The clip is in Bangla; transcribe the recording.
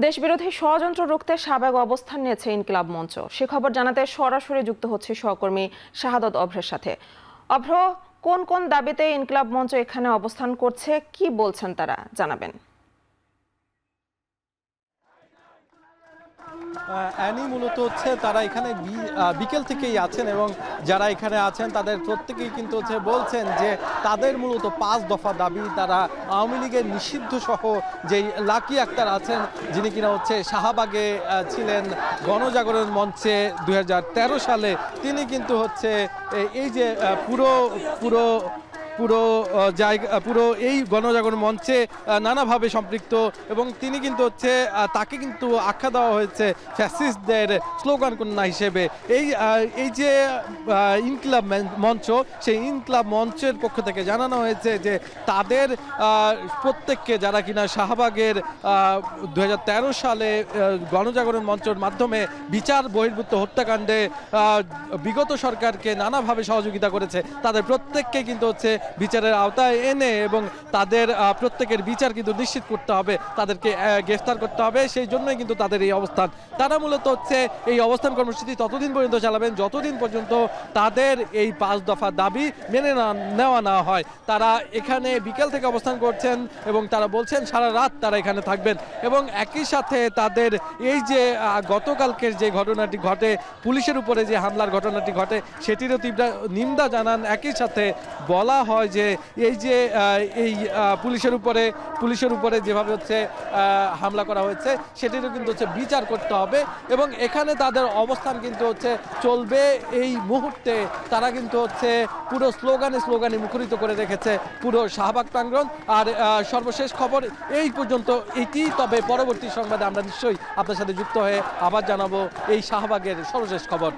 দেশবিরোধী ষড়যন্ত্র রুখতে সাবেক অবস্থান নিয়েছে ইনকিলাব মঞ্চ। সে খবর জানাতে সরাসরি যুক্ত হচ্ছে সহকর্মী শাহাদত অভ্রের সাথে। অভ্র, কোন কোন দাবিতে ইনকিলাব মঞ্চ এখানে অবস্থান করছে, কি বলছেন তারা, জানাবেন। অ্যানি, মূলত হচ্ছে তারা এখানে বিকেল থেকেই আছেন এবং যারা এখানে আছেন তাদের প্রত্যেকেই কিন্তু হচ্ছে বলছেন যে তাদের মূলত 5 দফা দাবি। তারা আওয়ামী লীগের নিষিদ্ধ সহ যেই লাকি আক্তার আছেন, যিনি কিনা হচ্ছে শাহবাগে ছিলেন গণজাগরণ মঞ্চে 2013 সালে, তিনি কিন্তু হচ্ছে এই যে পুরো পুরো পুরো পুরো এই গণজাগরণ মঞ্চে নানাভাবে সম্পৃক্ত এবং তিনি কিন্তু হচ্ছে তাকে কিন্তু আখ্যা দেওয়া হয়েছে ফ্যাসিস্টদের স্লোগান কন্যা হিসেবে। এই যে ইনকিলাব মঞ্চ, সেই ইনকিলাব মঞ্চের পক্ষ থেকে জানানো হয়েছে যে তাদের প্রত্যেককে, যারা কিনা শাহবাগের 2013 সালে গণজাগরণ মঞ্চের মাধ্যমে বিচার বহির্ভূত হত্যাকাণ্ডে বিগত সরকারকে নানাভাবে সহযোগিতা করেছে, তাদের প্রত্যেককে কিন্তু হচ্ছে বিচারের আওতায় এনে এবং তাদের প্রত্যেকের বিচার কিন্তু নিশ্চিত করতে হবে, তাদেরকে গ্রেফতার করতে হবে। সেই জন্যই কিন্তু তাদের এই অবস্থান। তারা মূলত হচ্ছে এই অবস্থান কর্মসূচি ততদিন পর্যন্ত চালাবেন যতদিন পর্যন্ত তাদের এই 5 দফা দাবি মেনে নেওয়া না হয়। তারা এখানে বিকেল থেকে অবস্থান করছেন এবং তারা বলছেন সারা রাত তারা এখানে থাকবেন এবং একই সাথে তাদের এই যে গতকালকের যে ঘটনাটি ঘটে, পুলিশের উপরে যে হামলার ঘটনাটি ঘটে, সেটিরও তীব্র নিন্দা জানান। একই সাথে বলা হয় যে এই যে এই পুলিশের উপরে যেভাবে হচ্ছে হামলা করা হয়েছে, সেটিরও কিন্তু হচ্ছে বিচার করতে হবে এবং এখানে তাদের অবস্থান কিন্তু হচ্ছে চলবে। এই মুহূর্তে তারা কিন্তু হচ্ছে পুরো স্লোগানে মুখরিত করে রেখেছে পুরো শাহবাগ প্রাঙ্গণ। আর সর্বশেষ খবর এই পর্যন্ত এটি। তবে পরবর্তী সংবাদে আমরা নিশ্চয়ই আপনার সাথে যুক্ত হয়ে আবার জানাবো এই শাহবাগের সর্বশেষ খবর।